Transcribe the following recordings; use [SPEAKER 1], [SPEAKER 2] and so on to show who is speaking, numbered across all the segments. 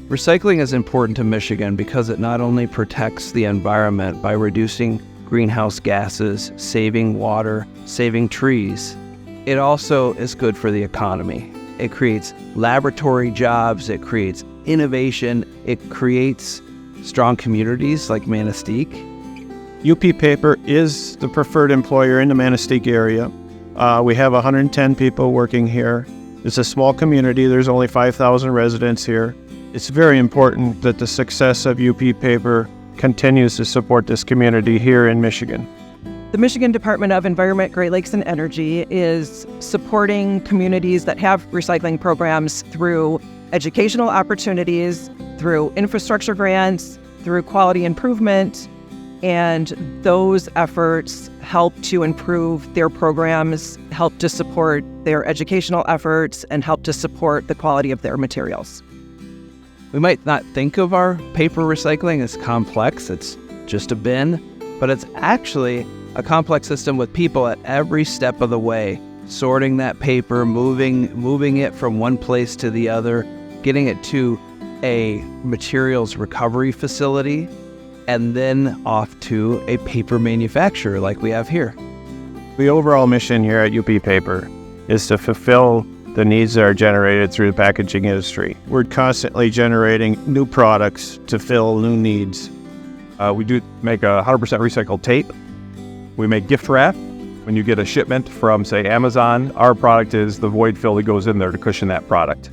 [SPEAKER 1] Recycling is important to Michigan because it not only protects the environment by reducing greenhouse gases, saving water, saving trees, it also is good for the economy. It creates laboratory jobs, it creates innovation, it creates strong communities like Manistique.
[SPEAKER 2] UP Paper is the preferred employer in the Manistique area. We have 110 people working here. It's a small community. There's only 5,000 residents here. It's very important that the success of UP Paper continues to support this community here in Michigan.
[SPEAKER 3] The Michigan Department of Environment, Great Lakes, and Energy is supporting communities that have recycling programs through educational opportunities, through infrastructure grants, through quality improvement, and those efforts help to improve their programs, help to support their educational efforts, and help to support the quality of their materials.
[SPEAKER 1] We might not think of our paper recycling as complex, it's just a bin, but it's actually a complex system with people at every step of the way, sorting that paper, moving it from one place to the other, getting it to a materials recovery facility, and then off to a paper manufacturer like we have here.
[SPEAKER 2] The overall mission here at UP Paper is to fulfill the needs that are generated through the packaging industry. We're constantly generating new products to fill new needs. We do make 100% recycled tape. We make gift wrap. When you get a shipment from, say, Amazon, our product is the void fill that goes in there to cushion that product.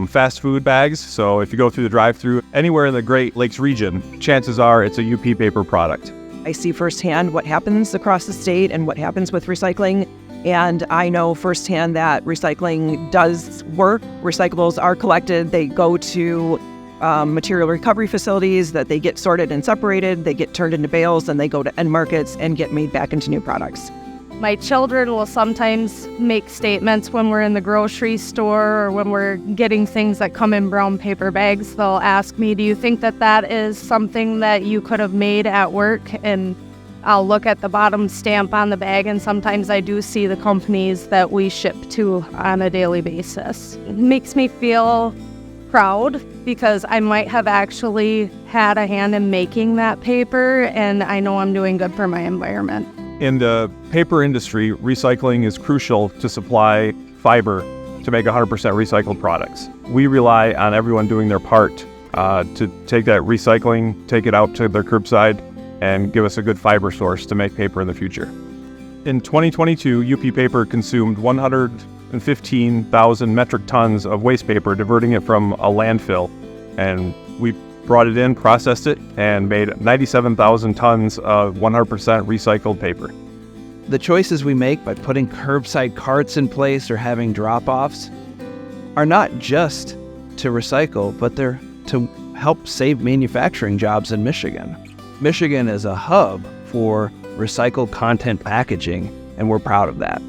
[SPEAKER 2] Fast food bags, so if you go through the drive-thru anywhere in the Great Lakes region, chances are it's a UP Paper product.
[SPEAKER 3] I see firsthand what happens across the state and what happens with recycling, and I know firsthand that recycling does work. Recyclables are collected, they go to material recovery facilities, that they get sorted and separated, they get turned into bales, and they go to end markets and get made back into new products.
[SPEAKER 4] My children will sometimes make statements when we're in the grocery store or when we're getting things that come in brown paper bags. They'll ask me, do you think that that is something that you could have made at work? And I'll look at the bottom stamp on the bag, and sometimes I do see the companies that we ship to on a daily basis. It makes me feel proud because I might have actually had a hand in making that paper, and I know I'm doing good for my environment.
[SPEAKER 5] In the paper industry, recycling is crucial to supply fiber to make 100% recycled products. We rely on everyone doing their part to take that recycling, take it out to their curbside, and give us a good fiber source to make paper in the future. In 2022, UP Paper consumed 115,000 metric tons of waste paper, diverting it from a landfill. And we brought it in, processed it, and made 97,000 tons of 100% recycled paper.
[SPEAKER 1] The choices we make by putting curbside carts in place or having drop-offs are not just to recycle, but they're to help save manufacturing jobs in Michigan. Michigan is a hub for recycled content packaging, and we're proud of that.